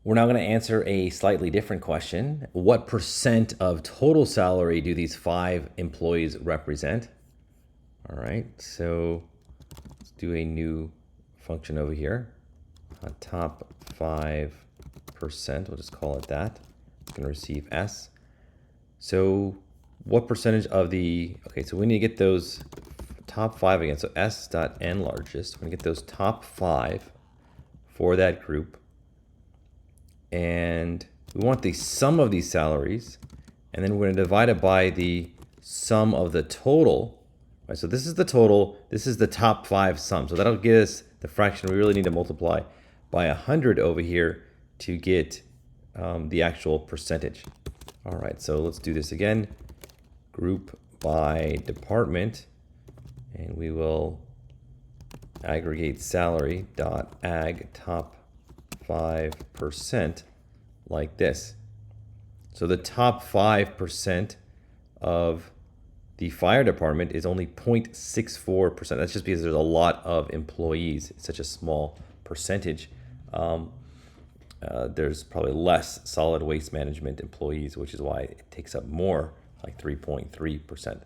We're now going to answer a slightly different question. What percent of total salary do these 5 employees represent? All right, so let's do a new function over here. Top 5%, we'll just call it that. It's going to receive S. So what percentage of the, okay, so we need to get those top 5 again. So S dot N largest, we're going to get those top 5 for that group. And we want the sum of these salaries, and then we're going to divide it by the sum of the total. Right, so this is the total, this is the top 5 sum. So that'll give us the fraction. We really need to multiply by 100 over here to get the actual percentage. All right, so let's do this again. Group by department, and we will aggregate salary dot ag top 5% like this. So the top 5% of the fire department is only 0.64%. That's just because there's a lot of employees. It's such a small percentage. There's probably less solid waste management employees, which is why it takes up more, like 3.3%.